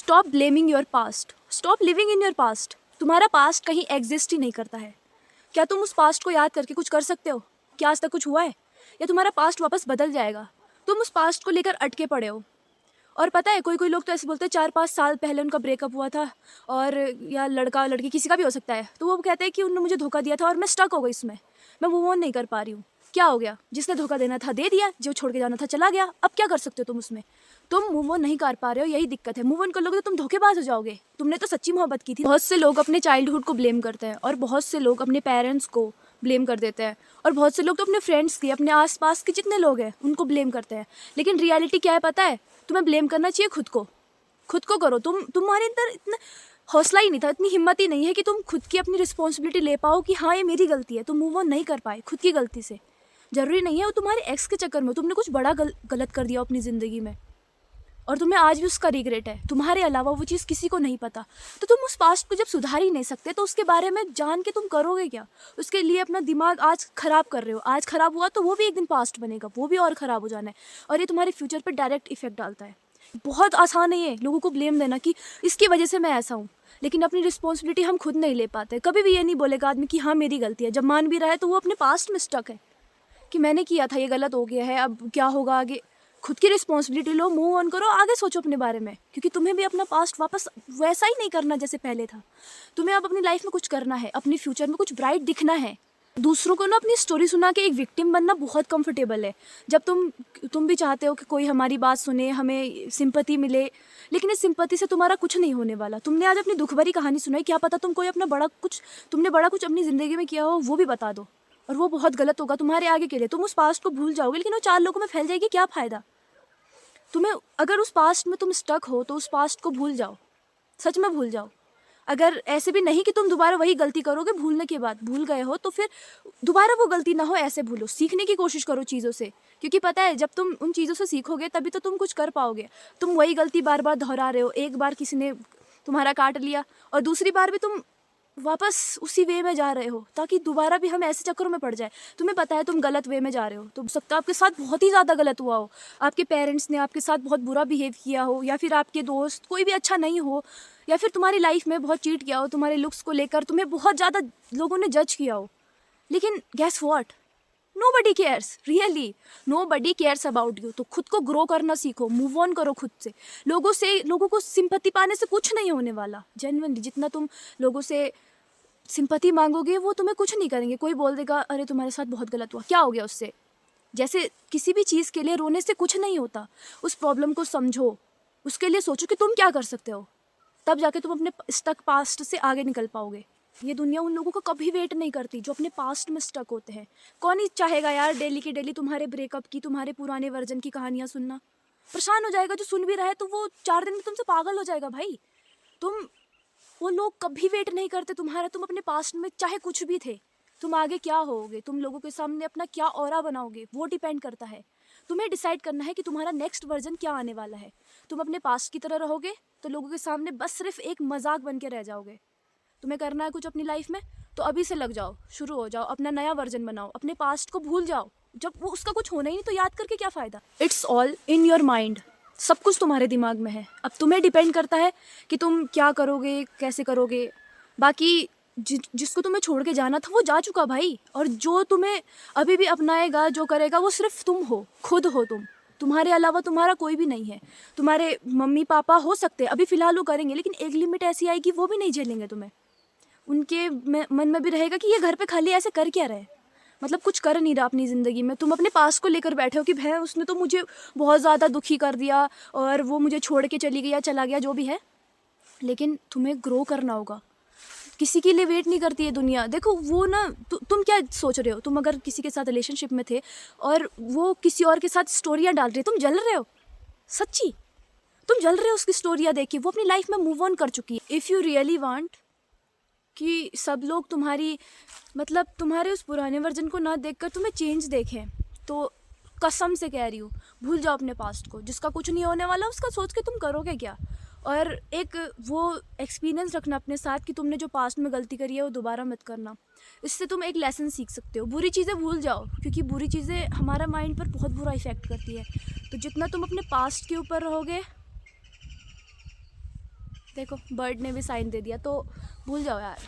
Stop blaming your past, stop living in your past. तुम्हारा past कहीं exist ही नहीं करता है। क्या तुम उस पास्ट को याद करके कुछ कर सकते हो? क्या आज तक कुछ हुआ है? या तुम्हारा पास्ट वापस बदल जाएगा? तुम उस पास्ट को लेकर अटके पड़े हो। और पता है, कोई कोई लोग तो ऐसे बोलते हैं 4-5 साल पहले उनका ब्रेकअप हुआ था, और या लड़का लड़की किसी का भी हो सकता है, तो वो कहते हैं कि उन्होंने मुझे धोखा दिया था और मैं स्टक हो गई इसमें, मैं मूव ऑन नहीं कर पा रही हूँ। क्या हो गया? जिसने धोखा देना था दे दिया, जो छोड़ के जाना था चला गया। अब क्या कर सकते हो तुम उसमें? तुम मूव ऑन नहीं कर पा रहे हो, यही दिक्कत है। मूव ऑन कर लोगे तो तुम धोखेबाज हो जाओगे। तुमने तो सच्ची मोहब्बत की थी। बहुत से लोग अपने चाइल्डहुड को ब्लेम करते हैं, और बहुत से लोग अपने पेरेंट्स को ब्लेम कर देते हैं, और बहुत से लोग तो अपने फ्रेंड्स की, अपने आसपास के जितने लोग हैं उनको ब्लेम करते हैं। लेकिन रियलिटी क्या है पता है? तुम्हें ब्लेम करना चाहिए खुद को। खुद को करो। तुम्हारे अंदर इतना हौसला ही नहीं था, इतनी हिम्मत ही नहीं है कि तुम खुद की अपनी रिस्पॉन्सिबिलिटी ले पाओ कि हाँ ये मेरी गलती है। तुम मूव ऑन नहीं कर पाए खुद की गलती से। ज़रूरी नहीं है वो तुम्हारे एक्स के चक्कर में तुमने कुछ बड़ा गलत कर दिया अपनी ज़िंदगी में, और तुम्हें आज भी उसका रिग्रेट है। तुम्हारे अलावा वो चीज़ किसी को नहीं पता। तो तुम उस पास्ट को जब सुधार ही नहीं सकते तो उसके बारे में जान के तुम करोगे क्या? उसके लिए अपना दिमाग आज ख़राब कर रहे हो। आज ख़राब हुआ तो वो भी एक दिन पास्ट बनेगा, वो भी और ख़राब हो जाना है, और ये तुम्हारे फ्यूचर पर डायरेक्ट इफेक्ट डालता है। बहुत आसान है ये लोगों को ब्लेम देना कि इसकी वजह से मैं ऐसा हूँ, लेकिन अपनी रिस्पॉन्सिबिलिटी हम खुद नहीं ले पाते। कभी भी ये नहीं बोलेगा आदमी कि हाँ मेरी गलती है। जब मान भी रहा है तो वो अपने पास्ट में स्टक है कि मैंने किया था, ये गलत हो गया है, अब क्या होगा आगे। खुद की रिस्पॉन्सिबिलिटी लो, मूव ऑन करो, आगे सोचो अपने बारे में, क्योंकि तुम्हें भी अपना पास्ट वापस वैसा ही नहीं करना जैसे पहले था। तुम्हें अब अपनी लाइफ में कुछ करना है, अपने फ्यूचर में कुछ ब्राइट दिखना है। दूसरों को ना अपनी स्टोरी सुना के एक विक्टिम बनना बहुत कंफर्टेबल है। जब तुम भी चाहते हो कि कोई हमारी बात सुने, हमें सिंपैथी मिले, लेकिन इस सिंपैथी से तुम्हारा कुछ नहीं होने वाला। तुमने आज अपनी दुख भरी कहानी सुनाई, क्या पता तुम कोई अपना तुमने बड़ा कुछ अपनी ज़िंदगी में किया हो वो भी बता दो, और वो बहुत गलत होगा तुम्हारे आगे के लिए। तुम उस पास्ट को भूल जाओगे, लेकिन वो 4 लोगों में फैल जाएगी, क्या फ़ायदा तुम्हें? अगर उस पास्ट में तुम स्टक हो तो उस पास्ट को भूल जाओ, सच में भूल जाओ। अगर ऐसे भी नहीं कि तुम दोबारा वही गलती करोगे, भूलने के बाद भूल गए हो तो फिर दोबारा वो गलती ना हो, ऐसे भूलो। सीखने की कोशिश करो चीज़ों से, क्योंकि पता है जब तुम उन चीज़ों से सीखोगे तभी तो तुम कुछ कर पाओगे। तुम वही गलती बार बार दोहरा रहे हो। एक बार किसी ने तुम्हारा काट लिया और दूसरी बार भी तुम वापस उसी वे में जा रहे हो, ताकि दोबारा भी हम ऐसे चक्करों में पड़ जाए। तुम्हें पता है तुम गलत वे में जा रहे हो, तो सकता है आपके साथ बहुत ही ज़्यादा गलत हुआ हो, आपके पेरेंट्स ने आपके साथ बहुत बुरा बिहेव किया हो, या फिर आपके दोस्त कोई भी अच्छा नहीं हो, या फिर तुम्हारी लाइफ में बहुत चीट किया हो, तुम्हारे लुक्स को लेकर तुम्हें बहुत ज़्यादा लोगों ने जज किया हो। लेकिन gas what, nobody cares, really nobody cares about you. तो खुद को ग्रो करना सीखो, मूव ऑन करो खुद से। लोगों को सिंपैथी पाने से कुछ नहीं होने वाला। जेन्युइनली जितना तुम लोगों से सिंपैथी मांगोगे वो तुम्हें कुछ नहीं करेंगे। कोई बोल देगा अरे तुम्हारे साथ बहुत गलत हुआ, क्या हो गया उससे? जैसे किसी भी चीज़ के लिए रोने से कुछ नहीं होता। उस प्रॉब्लम को समझो, उसके लिए सोचो कि तुम क्या कर सकते हो, तब जाके तुम अपने स्टक पास्ट से आगे निकल पाओगे। ये दुनिया उन लोगों को कभी वेट नहीं करती जो अपने पास्ट में स्टक होते हैं। कौन ही चाहेगा यार डेली की डेली तुम्हारे ब्रेकअप की, तुम्हारे पुराने वर्जन की कहानियाँ सुनना? परेशान हो जाएगा। जो सुन भी रहा है तो वो 4 दिन में तुमसे पागल हो जाएगा भाई। वो लोग कभी वेट नहीं करते तुम्हारा। तुम अपने पास्ट में चाहे कुछ भी थे, तुम आगे क्या होगे, तुम लोगों के सामने अपना क्या ऑरा बनाओगे, वो डिपेंड करता है। तुम्हें डिसाइड करना है कि तुम्हारा नेक्स्ट वर्जन क्या आने वाला है। तुम अपने पास्ट की तरह रहोगे तो लोगों के सामने बस सिर्फ एक मजाक बन के रह जाओगे। तुम्हें करना है कुछ अपनी लाइफ में तो अभी से लग जाओ, शुरू हो जाओ, अपना नया वर्जन बनाओ। अपने पास्ट को भूल जाओ। जब वो उसका कुछ होना ही नहीं तो याद करके क्या फ़ायदा? It's all in your mind. सब कुछ तुम्हारे दिमाग में है। अब तुम्हें डिपेंड करता है कि तुम क्या करोगे, कैसे करोगे। बाकी जिसको तुम्हें छोड़ के जाना था वो जा चुका भाई, और जो तुम्हें अभी भी अपनाएगा, जो करेगा, वो सिर्फ तुम हो, खुद हो तुम। तुम्हारे अलावा तुम्हारा कोई भी नहीं है। तुम्हारे मम्मी पापा हो सकते हैं अभी फ़िलहाल वो करेंगे, लेकिन एक लिमिट ऐसी आएगी वो भी नहीं झेलेंगे तुम्हें। उनके मन में भी रहेगा कि ये घर पे खाली ऐसे कर क्या रहे, मतलब कुछ कर नहीं रहा अपनी ज़िंदगी में। तुम अपने पास को लेकर बैठे हो कि भाई उसने तो मुझे बहुत ज़्यादा दुखी कर दिया और वो मुझे छोड़ के चली गई या चला गया, जो भी है। लेकिन तुम्हें ग्रो करना होगा। किसी के लिए वेट नहीं करती है दुनिया। देखो वो ना तुम क्या सोच रहे हो? तुम अगर किसी के साथ रिलेशनशिप में थे और वो किसी और के साथ स्टोरियाँ डाल रही है, तुम जल रहे हो। सच्ची तुम जल रहे हो उसकी स्टोरियाँ देख के। वो अपनी लाइफ में मूव ऑन कर चुकी है। इफ़ यू रियली वांट कि सब लोग तुम्हारे उस पुराने वर्जन को ना देखकर तुम्हें चेंज देखें, तो कसम से कह रही हूँ भूल जाओ अपने पास्ट को। जिसका कुछ नहीं होने वाला उसका सोच के तुम करोगे क्या? और एक वो एक्सपीरियंस रखना अपने साथ कि तुमने जो पास्ट में गलती करी है वो दोबारा मत करना। इससे तुम एक लेसन सीख सकते हो। बुरी चीज़ें भूल जाओ, क्योंकि बुरी चीज़ें हमारा माइंड पर बहुत बुरा इफ़ेक्ट करती है। तो जितना तुम अपने पास्ट के ऊपर रहोगे देखो बर्ड ने भी साइन दे दिया, तो भूल जाओ यार।